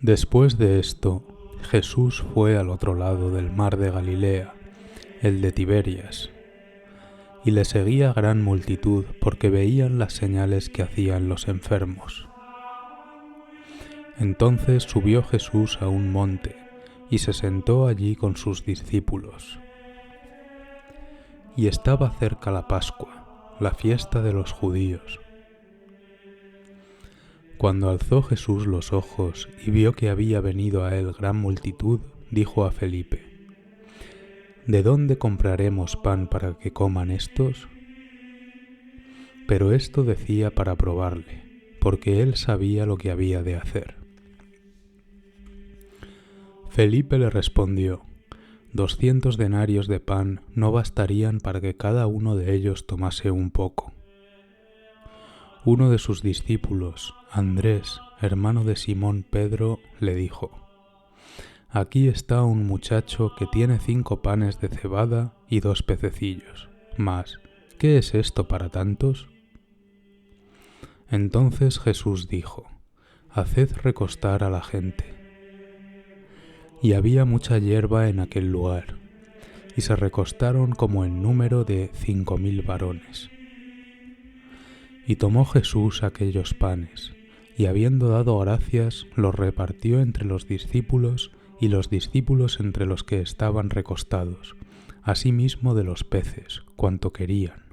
Después de esto, Jesús fue al otro lado del mar de Galilea, el de Tiberias, y le seguía gran multitud porque veían las señales que hacían los enfermos. Entonces subió Jesús a un monte y se sentó allí con sus discípulos. Y estaba cerca la Pascua, la fiesta de los judíos. Cuando alzó Jesús los ojos y vio que había venido a él gran multitud, dijo a Felipe: ¿De dónde compraremos pan para que coman estos? Pero esto decía para probarle, porque él sabía lo que había de hacer. Felipe le respondió: 200 denarios de pan no bastarían para que cada uno de ellos tomase un poco. Uno de sus discípulos, Andrés, hermano de Simón Pedro, le dijo: Aquí está un muchacho que tiene 5 panes de cebada y 2 pececillos. Mas, ¿qué es esto para tantos? Entonces Jesús dijo: Haced recostar a la gente. Y había mucha hierba en aquel lugar, y se recostaron como en número de 5000 varones. Y tomó Jesús aquellos panes, y habiendo dado gracias, los repartió entre los discípulos, y los discípulos entre los que estaban recostados, asimismo de los peces, cuanto querían.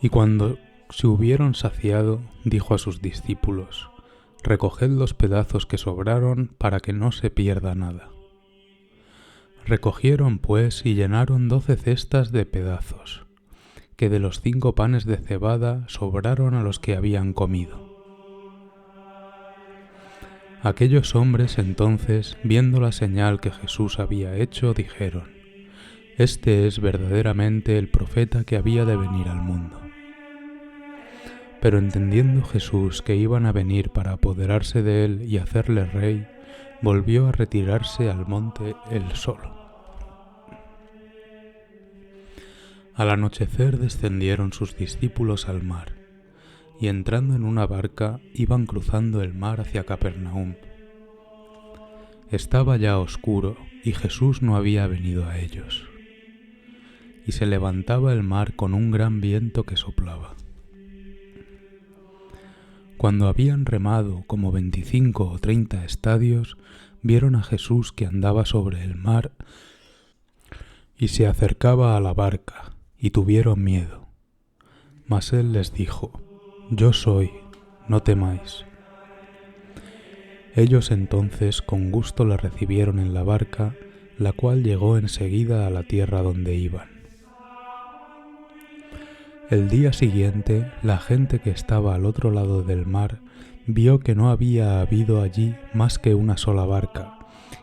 Y cuando se hubieron saciado, dijo a sus discípulos: Recoged los pedazos que sobraron para que no se pierda nada. Recogieron pues y llenaron 12 cestas de pedazos, que de los 5 panes de cebada sobraron a los que habían comido. Aquellos hombres entonces, viendo la señal que Jesús había hecho, dijeron: Este es verdaderamente el profeta que había de venir al mundo. Pero entendiendo Jesús que iban a venir para apoderarse de él y hacerle rey, volvió a retirarse al monte él solo. Al anochecer descendieron sus discípulos al mar, y entrando en una barca iban cruzando el mar hacia Capernaum. Estaba ya oscuro y Jesús no había venido a ellos. Y se levantaba el mar con un gran viento que soplaba. Cuando habían remado como 25 o 30 estadios, vieron a Jesús que andaba sobre el mar y se acercaba a la barca, y tuvieron miedo. Mas él les dijo: Yo soy, no temáis. Ellos entonces con gusto le recibieron en la barca, la cual llegó enseguida a la tierra donde iban. El día siguiente, la gente que estaba al otro lado del mar vio que no había habido allí más que una sola barca,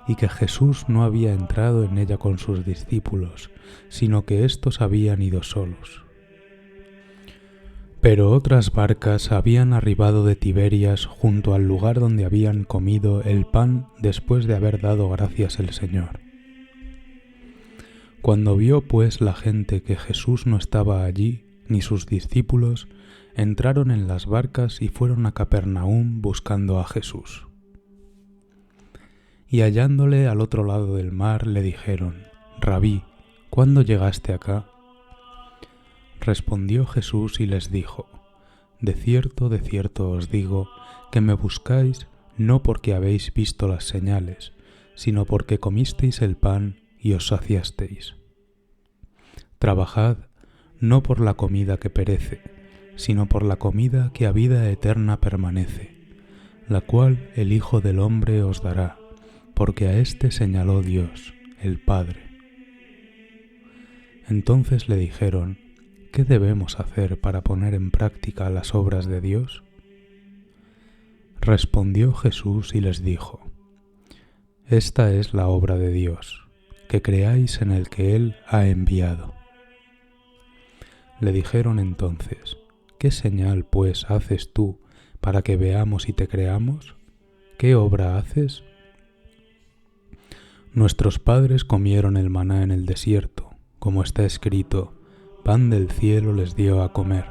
y que Jesús no había entrado en ella con sus discípulos, sino que éstos habían ido solos. Pero otras barcas habían arribado de Tiberias junto al lugar donde habían comido el pan después de haber dado gracias el Señor. Cuando vio pues la gente que Jesús no estaba allí, ni sus discípulos, entraron en las barcas y fueron a Capernaum buscando a Jesús. Y hallándole al otro lado del mar, le dijeron: Rabí, ¿cuándo llegaste acá? Respondió Jesús y les dijo: de cierto os digo, que me buscáis no porque habéis visto las señales, sino porque comisteis el pan y os saciasteis. Trabajad no por la comida que perece, sino por la comida que a vida eterna permanece, la cual el Hijo del Hombre os dará, porque a éste señaló Dios, el Padre. Entonces le dijeron: ¿qué debemos hacer para poner en práctica las obras de Dios? Respondió Jesús y les dijo: Esta es la obra de Dios, que creáis en el que Él ha enviado. Le dijeron entonces: ¿qué señal, pues, haces tú para que veamos y te creamos? ¿Qué obra haces? Nuestros padres comieron el maná en el desierto, como está escrito: pan del cielo les dio a comer.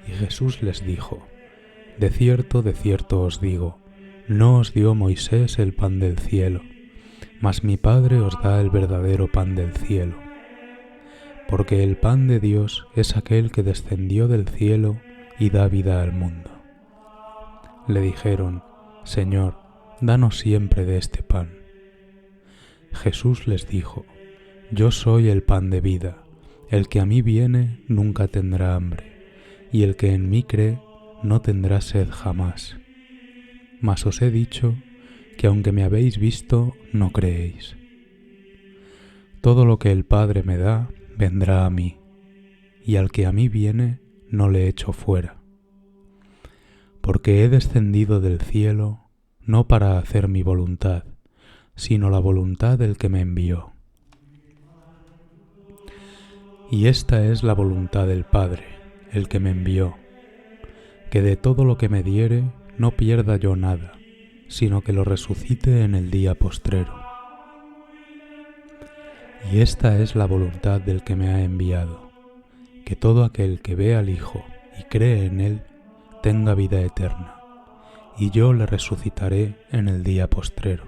Y Jesús les dijo: de cierto os digo, no os dio Moisés el pan del cielo, mas mi Padre os da el verdadero pan del cielo. Porque el pan de Dios es aquel que descendió del cielo y da vida al mundo. Le dijeron, Señor, danos siempre de este pan. Jesús les dijo, yo soy el pan de vida, el que a mí viene nunca tendrá hambre, y el que en mí cree no tendrá sed jamás. Mas os he dicho que aunque me habéis visto, no creéis. Todo lo que el Padre me da, vendrá a mí, y al que a mí viene, no le echo fuera. Porque he descendido del cielo, no para hacer mi voluntad, sino la voluntad del que me envió. Y esta es la voluntad del Padre, el que me envió, que de todo lo que me diere no pierda yo nada, sino que lo resucite en el día postrero. Y esta es la voluntad del que me ha enviado, que todo aquel que ve al Hijo y cree en él tenga vida eterna, y yo le resucitaré en el día postrero.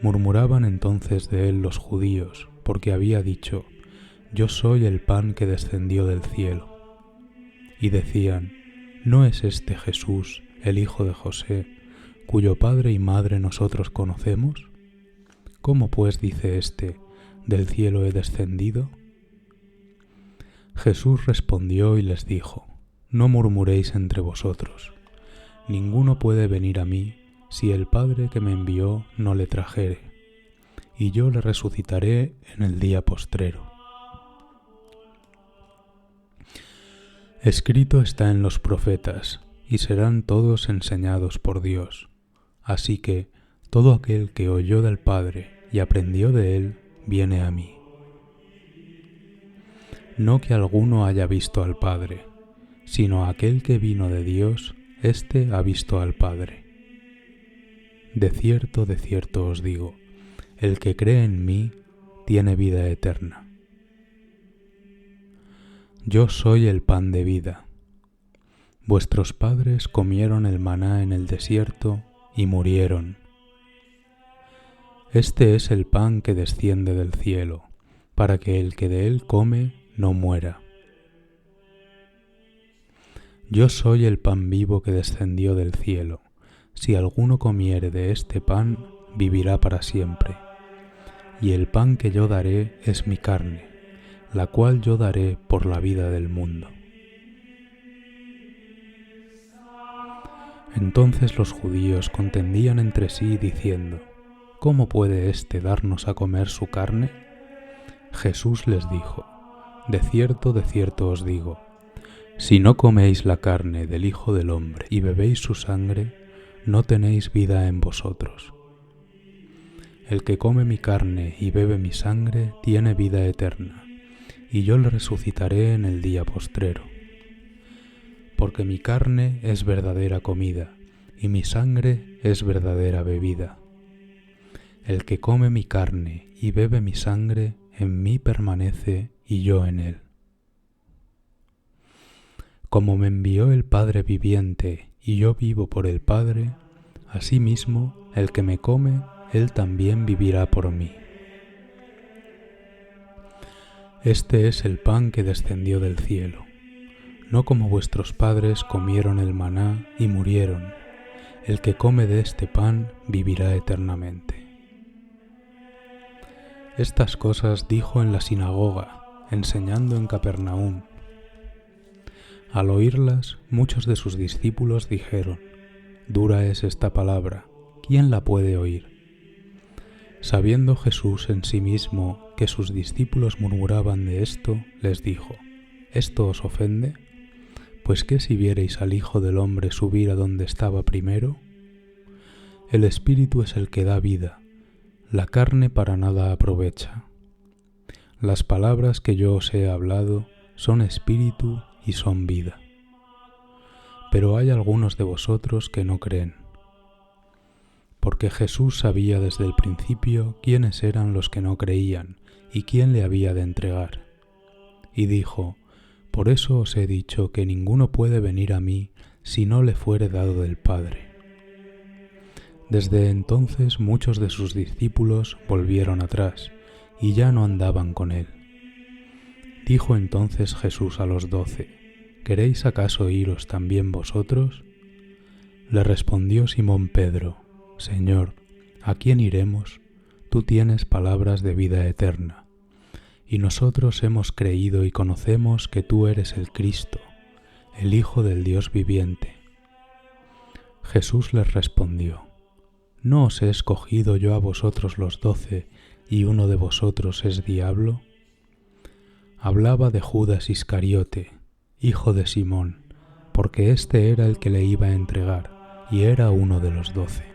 Murmuraban entonces de él los judíos, porque había dicho, yo soy el pan que descendió del cielo. Y decían, ¿no es este Jesús, el hijo de José, cuyo padre y madre nosotros conocemos? ¿Cómo pues dice éste, del cielo he descendido? Jesús respondió y les dijo, no murmuréis entre vosotros. Ninguno puede venir a mí si el Padre que me envió no le trajere, y yo le resucitaré en el día postrero. Escrito está en los profetas, y serán todos enseñados por Dios. Así que todo aquel que oyó del Padre y aprendió de él, viene a mí. No que alguno haya visto al Padre, sino aquel que vino de Dios, éste ha visto al Padre. De cierto os digo, el que cree en mí tiene vida eterna. Yo soy el pan de vida. Vuestros padres comieron el maná en el desierto y murieron. Este es el pan que desciende del cielo, para que el que de él come no muera. Yo soy el pan vivo que descendió del cielo. Si alguno comiere de este pan, vivirá para siempre. Y el pan que yo daré es mi carne, la cual yo daré por la vida del mundo. Entonces los judíos contendían entre sí diciendo, ¿cómo puede éste darnos a comer su carne? Jesús les dijo, de cierto os digo, si no coméis la carne del Hijo del Hombre y bebéis su sangre, no tenéis vida en vosotros. El que come mi carne y bebe mi sangre tiene vida eterna, y yo le resucitaré en el día postrero. Porque mi carne es verdadera comida, y mi sangre es verdadera bebida. El que come mi carne y bebe mi sangre, en mí permanece y yo en él. Como me envió el Padre viviente y yo vivo por el Padre, asimismo el que me come, él también vivirá por mí. Este es el pan que descendió del cielo, no como vuestros padres comieron el maná y murieron. El que come de este pan vivirá eternamente. Estas cosas dijo en la sinagoga, enseñando en Capernaum. Al oírlas, muchos de sus discípulos dijeron, dura es esta palabra, ¿quién la puede oír? Sabiendo Jesús en sí mismo que sus discípulos murmuraban de esto, les dijo, ¿esto os ofende? Pues ¿qué si viereis al Hijo del Hombre subir a donde estaba primero? El Espíritu es el que da vida, la carne para nada aprovecha. Las palabras que yo os he hablado son espíritu y son vida. Pero hay algunos de vosotros que no creen. Porque Jesús sabía desde el principio quiénes eran los que no creían y quién le había de entregar. Y dijo, Por eso os he dicho que ninguno puede venir a mí si no le fuere dado del Padre. Desde entonces muchos de sus discípulos volvieron atrás y ya no andaban con él. Dijo entonces Jesús a los 12: ¿Queréis acaso iros también vosotros? Le respondió Simón Pedro: Señor, ¿a quién iremos? Tú tienes palabras de vida eterna, y nosotros hemos creído y conocemos que tú eres el Cristo, el Hijo del Dios viviente. Jesús les respondió: ¿No os he escogido yo a vosotros los 12, y uno de vosotros es diablo? Hablaba de Judas Iscariote, hijo de Simón, porque éste era el que le iba a entregar, y era uno de los 12.